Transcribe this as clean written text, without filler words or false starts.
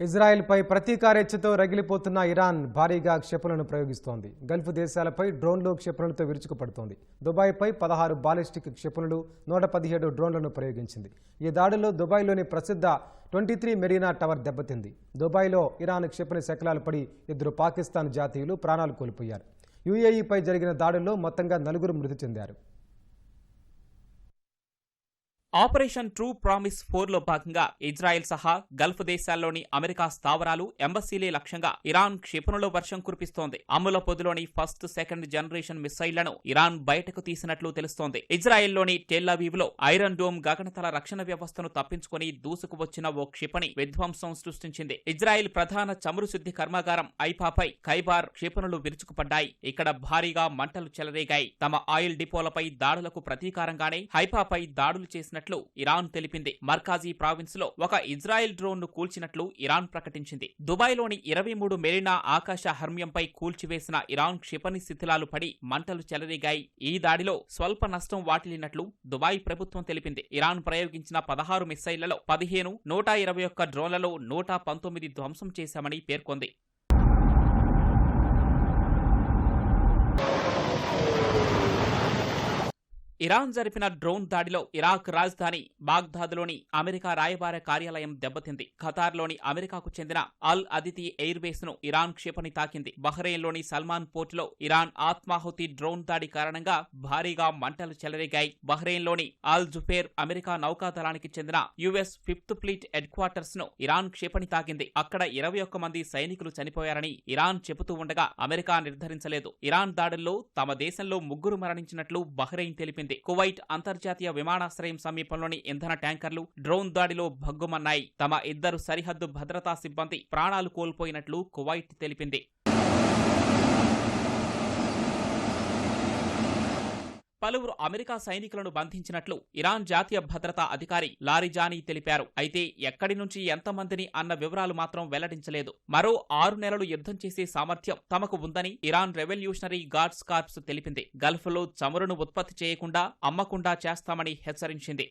ఇజ్రాయెల్పై ప్రతీకారేచ్ఛతో రగిలిపోతున్న Iran భారీగా క్షిపణులను ప్రయోగిస్తోంది. Gulf దేశాలపై డ్రోన్లు క్షిపణులతో విరుచుకుపడుతోంది. దుబాయ్పై 16 ballistic క్షిపణులు 117 డ్రోన్లను ప్రయోగించింది. ఈ దాడుల్లో దుబాయ్లోని ప్రసిద్ధ 23 మెరీనా టవర్ దెబ్బతింది. దుబాయ్లో ఇరాన్ క్షిపణి శకలాలు పడి 2 పాకిస్తాన్ జాతీయులు ప్రాణాలు కోల్పోయారు. యుఏఈపై జరిగిన దాడుల్లో మొత్తంగా 4 మృతి చెందారు. ఆపరేషన్ ట్రూ ప్రామిస్ 4లో భాగంగా ఇజ్రాయెల్ సహా గల్ఫ్ దేశాల్లోని అమెరికా స్థావరాలు, ఎంబసీలే లక్ష్యంగా ఇరాన్ క్షిపణుల వర్షం కురిపిస్తోంది. అమ్ముల పొదిలోని ఫస్ట్, సెకండ్ జనరేషన్ మిసైళ్లను ఇరాన్ బయటకు తీసినట్లు తెలుస్తోంది. ఇజ్రాయెల్లోని టెల్ అవీవ్లో ఐరన్ డోమ్ గగనతల రక్షణ వ్యవస్థను తప్పించుకుని దూసుకువచ్చిన ఓ క్షిపణి విధ్వంసం సృష్టించింది. ఇజ్రాయెల్ ప్రధాన చమురు శుద్ధి కర్మాగారం ఐఫాపై ఖైబార్ క్షిపణులు విరుచుకుపడ్డాయి. ఇక్కడ భారీగా మంటలు చెలరేగాయి. తమ ఆయిల్ డిపోలపై దాడులకు ప్రతీకారంగానే హైఫాపై దాడులు చేసిన ఇరాన్ తెలిపింది. మర్కాజీ ప్రావిన్స్ లో ఒక ఇజ్రాయెల్ డ్రోన్ ను కూల్చినట్లు ఇరాన్ ప్రకటించింది. దుబాయ్లోని 23 మెరీనా ఆకాశ హర్మ్యంపై కూల్చివేసిన ఇరాన్ క్షిపణి శిథిలాలు పడి మంటలు చెలరేగాయి. ఈ దాడిలో స్వల్ప నష్టం వాటిల్లినట్లు దుబాయ్ ప్రభుత్వం తెలిపింది. ఇరాన్ ప్రయోగించిన 16 మిసైళ్లలో 15, 121 డ్రోన్లలో 119 ధ్వంసం చేశామని పేర్కొంది. ఇరాన్ జరిపిన డ్రోన్ దాడిలో ఇరాక్ రాజధాని బాగ్దాద్లోని అమెరికా రాయబార కార్యాలయం దెబ్బతింది. ఖతార్లోని అమెరికాకు చెందిన అల్ అదితి ఎయిర్ బేస్ ను ఇరాన్ క్షిపణి తాకింది. బహ్రెయిన్లోని సల్మాన్ పోర్టులో ఇరాన్ ఆత్మాహుతి డ్రోన్ దాడి కారణంగా భారీగా మంటలు చెలరేగాయి. బహ్రెయిన్లోని అల్ జుఫేర్ అమెరికా నౌకాదళానికి చెందిన US 5th fleet head quarters ను ఇరాన్ క్షిపణి తాకింది. అక్కడ 21 మంది సైనికులు చనిపోయారని ఇరాన్ చెబుతూ ఉండగా అమెరికా నిర్ధారించలేదు. ఇరాన్ దాడుల్లో తమ దేశంలో 3 మరణించినట్లు బహ్రెయిన్ తెలిపింది. కువైట్ అంతర్జాతీయ విమానాశ్రయం సమీపంలోని ఇంధన ట్యాంకర్లు డ్రోన్ దాడిలో భగ్గుమన్నాయి. తమ 2 సరిహద్దు భద్రతా సిబ్బంది ప్రాణాలు కోల్పోయినట్లు కువైట్ తెలిపింది. పలువురు అమెరికా సైనికులను బంధించినట్లు ఇరాన్ జాతీయ భద్రతా అధికారి లారిజానీ తెలిపారు. అయితే ఎక్కడి నుంచి ఎంతమందిని అన్న వివరాలు మాత్రం వెల్లడించలేదు. మరో 6 నెలలు యుద్ధం చేసే సామర్థ్యం తమకు ఉందని ఇరాన్ రెవల్యూషనరీ గార్డ్స్ కార్ప్స్ తెలిపింది. గల్ఫ్లో చమురును ఉత్పత్తి చేయకుండా, అమ్మకుండా చేస్తామని హెచ్చరించింది.